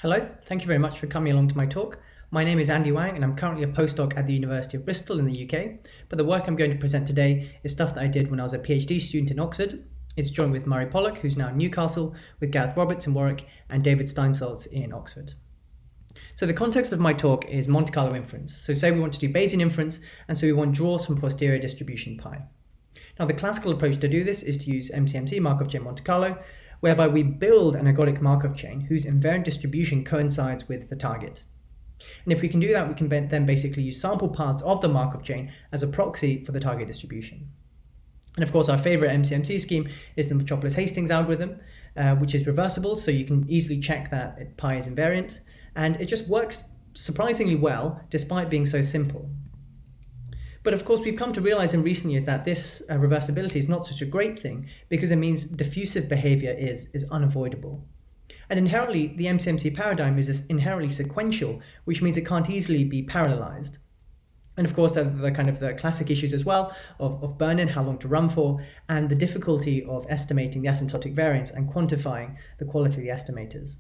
Hello, thank you very much for coming along to my talk. My name is Andi Wang and I'm currently a postdoc at the University of Bristol in the UK, but the work I'm going to present today is stuff that I did when I was a PhD student in Oxford. It's joined with Murray Pollock, who's now in Newcastle, with Gareth Roberts in Warwick, and David Steinsaltz in Oxford. So the context of my talk is Monte Carlo inference. So say we want to do Bayesian inference, and so we want draws from posterior distribution pi. Now the classical approach to do this is to use MCMC, Markov chain Monte Carlo, whereby we build an ergodic Markov chain whose invariant distribution coincides with the target. And if we can do that, we can then basically use sample paths of the Markov chain as a proxy for the target distribution. And of course, our favorite MCMC scheme is the Metropolis-Hastings algorithm, which is reversible, so you can easily check that pi is invariant. And it just works surprisingly well, despite being so simple. But of course, we've come to realize in recent years that this reversibility is not such a great thing because it means diffusive behavior is unavoidable. And inherently, the MCMC paradigm is inherently sequential, which means it can't easily be parallelized. And of course, the kind of the classic issues as well of burn-in, how long to run for, and the difficulty of estimating the asymptotic variance and quantifying the quality of the estimators.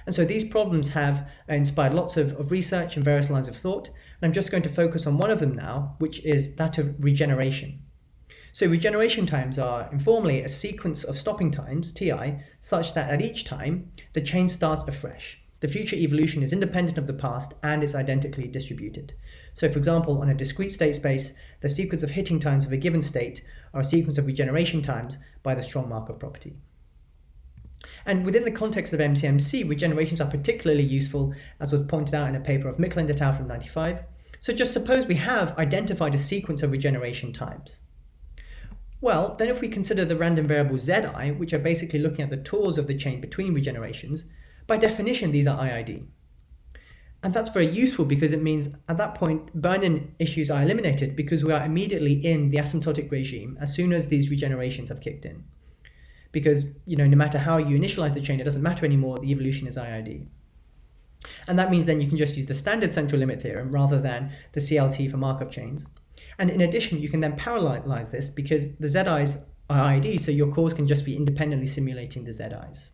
And so these problems have inspired lots of research and various lines of thought. And I'm just going to focus on one of them now, which is that of regeneration. So regeneration times are informally a sequence of stopping times, Ti, such that at each time, the chain starts afresh. The future evolution is independent of the past and is identically distributed. So for example, on a discrete state space, the sequence of hitting times of a given state are a sequence of regeneration times by the strong Markov property. And within the context of MCMC, regenerations are particularly useful, as was pointed out in a paper of Micklin et al. From 1995. So just suppose we have identified a sequence of regeneration times. Well, then if we consider the random variable Zi, which are basically looking at the tors of the chain between regenerations, by definition, these are IID. And that's very useful because it means at that point, burn-in issues are eliminated because we are immediately in the asymptotic regime as soon as these regenerations have kicked in. Because no matter how you initialize the chain, it doesn't matter anymore, the evolution is IID. And that means then you can just use the standard central limit theorem rather than the CLT for Markov chains. And in addition, you can then parallelize this because the Zi's are IID, so your cores can just be independently simulating the Zi's.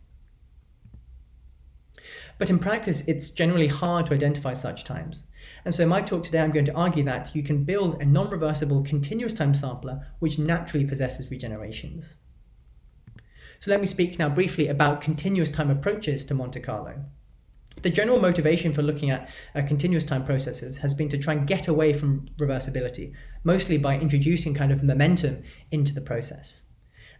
But in practice, it's generally hard to identify such times. And so in my talk today, I'm going to argue that you can build a non-reversible continuous time sampler which naturally possesses regenerations. So let me speak now briefly about continuous time approaches to Monte Carlo. The general motivation for looking at continuous time processes has been to try and get away from reversibility, mostly by introducing kind of momentum into the process.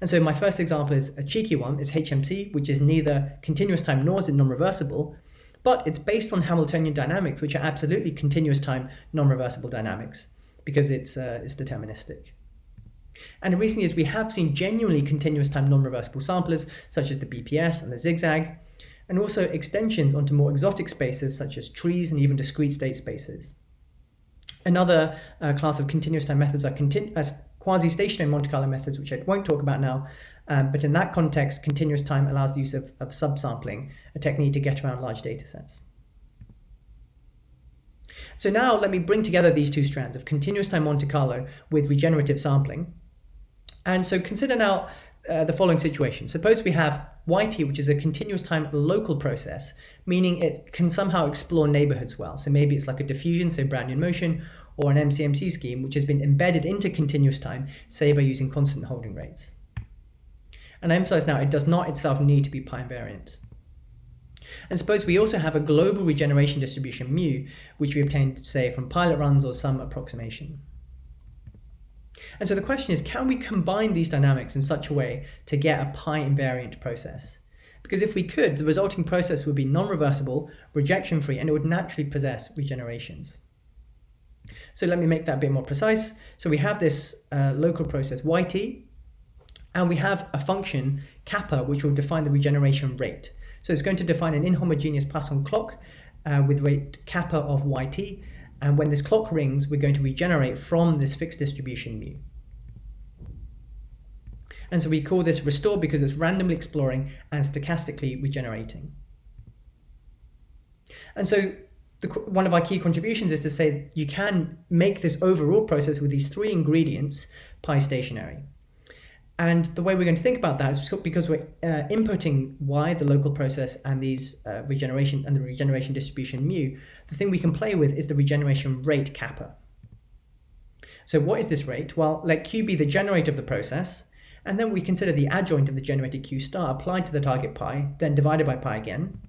And so my first example is a cheeky one. It's HMC, which is neither continuous time nor is it non-reversible, but it's based on Hamiltonian dynamics, which are absolutely continuous time non-reversible dynamics because it's deterministic. And in recent years, we have seen genuinely continuous time non-reversible samplers, such as the BPS and the zigzag, and also extensions onto more exotic spaces, such as trees and even discrete state spaces. Another class of continuous time methods are quasi-stationary Monte Carlo methods, which I won't talk about now, but in that context, continuous time allows the use of subsampling, a technique to get around large data sets. So now let me bring together these two strands of continuous time Monte Carlo with regenerative sampling. And so consider now the following situation. Suppose we have YT, which is a continuous time local process, meaning it can somehow explore neighborhoods well. So maybe it's like a diffusion, say Brownian motion, or an MCMC scheme, which has been embedded into continuous time, say by using constant holding rates. And I emphasize now, it does not itself need to be pi invariant. And suppose we also have a global regeneration distribution mu, which we obtained, say, from pilot runs or some approximation. And so the question is, can we combine these dynamics in such a way to get a pi invariant process? Because if we could, the resulting process would be non-reversible, rejection-free, and it would naturally possess regenerations. So let me make that a bit more precise. So we have this local process YT, and we have a function kappa, which will define the regeneration rate. So it's going to define an inhomogeneous Poisson clock with rate kappa of YT. And when this clock rings, we're going to regenerate from this fixed distribution mu. And so we call this restore because it's randomly exploring and stochastically regenerating. And so one of our key contributions is to say you can make this overall process with these three ingredients pi stationary. And the way we're going to think about that is because we're inputting y, the local process, and these regeneration and the regeneration distribution mu, the thing we can play with is the regeneration rate kappa. So what is this rate? Well, let q be the generator of the process, and then we consider the adjoint of the generated q star applied to the target pi, then divided by pi again.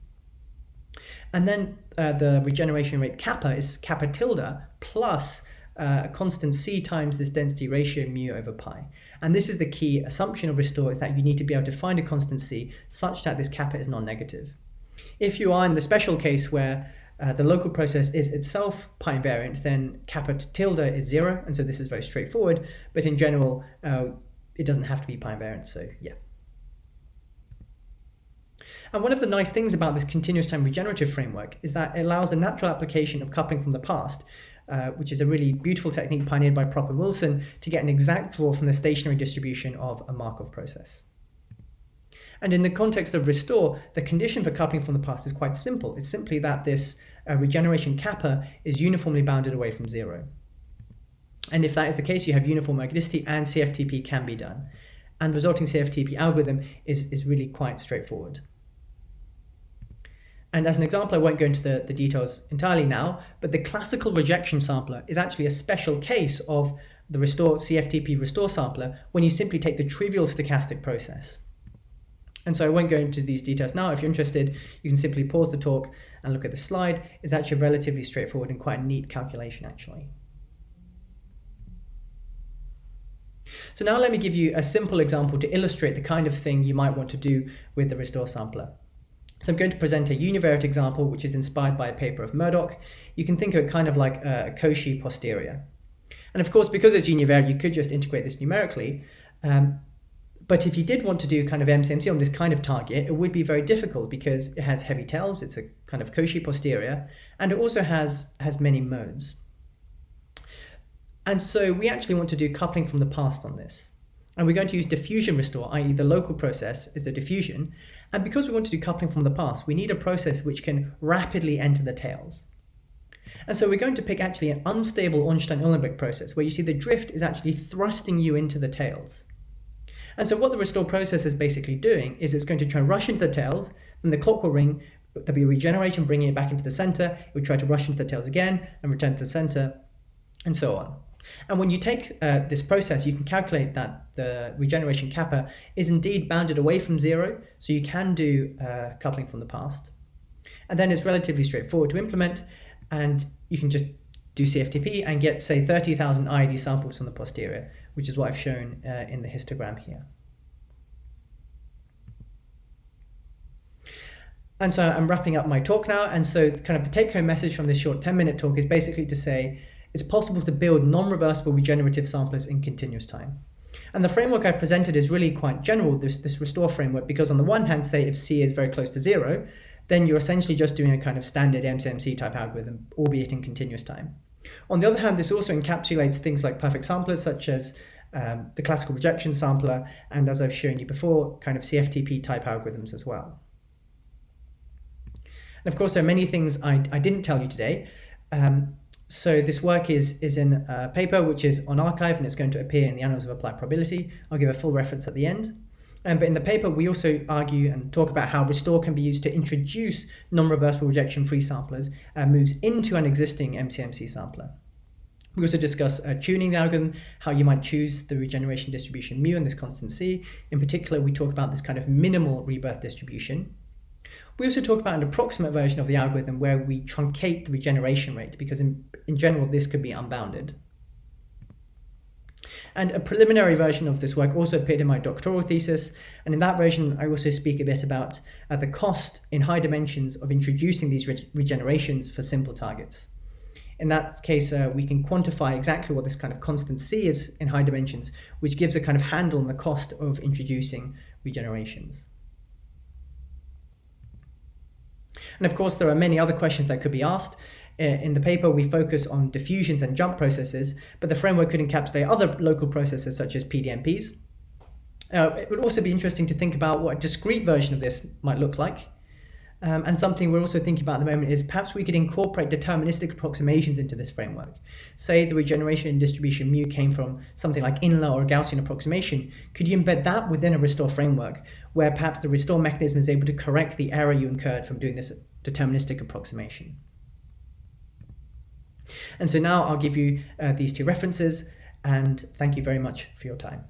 And then the regeneration rate kappa is kappa tilde plus a constant c times this density ratio mu over pi. And this is the key assumption of restore, is that you need to be able to find a constant c such that this kappa is non-negative. If you are in the special case where the local process is itself pi invariant, then kappa tilde is 0, and so this is very straightforward, but in general it doesn't have to be pi invariant, so yeah. And one of the nice things about this continuous time regenerative framework is that it allows a natural application of coupling from the past, which is a really beautiful technique pioneered by Propp and Wilson to get an exact draw from the stationary distribution of a Markov process. And in the context of restore, the condition for coupling from the past is quite simple. It's simply that this regeneration kappa is uniformly bounded away from 0. And if that is the case, you have uniform ergodicity and CFTP can be done. And the resulting CFTP algorithm is really quite straightforward. And as an example, I won't go into the details entirely now, but the classical rejection sampler is actually a special case of the restore CFTP restore sampler when you simply take the trivial stochastic process. And so I won't go into these details now. If you're interested, you can simply pause the talk and look at the slide. It's actually relatively straightforward and quite a neat calculation, actually. So now let me give you a simple example to illustrate the kind of thing you might want to do with the restore sampler. So I'm going to present a univariate example which is inspired by a paper of Murdoch. You can think of it kind of like a Cauchy posterior. And of course, because it's univariate, you could just integrate this numerically. But if you did want to do kind of MCMC on this kind of target, it would be very difficult because it has heavy tails, it's a kind of Cauchy posterior, and it also has many modes. And so we actually want to do coupling from the past on this. And we're going to use diffusion restore, i.e. the local process is the diffusion. And because we want to do coupling from the past, we need a process which can rapidly enter the tails. And so we're going to pick actually an unstable Ornstein-Uhlenbeck process where you see the drift is actually thrusting you into the tails. And so what the restore process is basically doing is it's going to try and rush into the tails, then the clock will ring, there'll be a regeneration bringing it back into the center, it will try to rush into the tails again and return to the center, and so on. And when you take this process, you can calculate that the regeneration kappa is indeed bounded away from 0, so you can do coupling from the past. And then it's relatively straightforward to implement, and you can just do CFTP and get, say, 30,000 IID samples from the posterior, which is what I've shown in the histogram here. And so I'm wrapping up my talk now, and so kind of the take-home message from this short 10-minute talk is basically to say, it's possible to build non-reversible regenerative samplers in continuous time. And the framework I've presented is really quite general, this restore framework, because on the one hand, say if C is very close to 0, then you're essentially just doing a kind of standard MCMC type algorithm, albeit in continuous time. On the other hand, this also encapsulates things like perfect samplers, such as the classical rejection sampler, and as I've shown you before, kind of CFTP type algorithms as well. And of course, there are many things I didn't tell you today. So this work is in a paper which is on arXiv and it's going to appear in the Annals of Applied Probability. I'll give a full reference at the end. But in the paper, we also argue and talk about how restore can be used to introduce non-reversible rejection-free samplers moves into an existing MCMC sampler. We also discuss tuning the algorithm, how you might choose the regeneration distribution mu and this constant c. In particular, we talk about this kind of minimal rebirth distribution. We also talk about an approximate version of the algorithm where we truncate the regeneration rate, because in general this could be unbounded. And a preliminary version of this work also appeared in my doctoral thesis, and in that version I also speak a bit about the cost in high dimensions of introducing these regenerations for simple targets. In that case, we can quantify exactly what this kind of constant c is in high dimensions, which gives a kind of handle on the cost of introducing regenerations. And of course, there are many other questions that could be asked. In the paper, we focus on diffusions and jump processes, but the framework could encapsulate other local processes such as PDMPs. It would also be interesting to think about what a discrete version of this might look like. And something we're also thinking about at the moment is perhaps we could incorporate deterministic approximations into this framework. Say the regeneration distribution mu came from something like Inler or a Gaussian approximation. Could you embed that within a restore framework where perhaps the restore mechanism is able to correct the error you incurred from doing this deterministic approximation? And so now I'll give you these two references, and thank you very much for your time.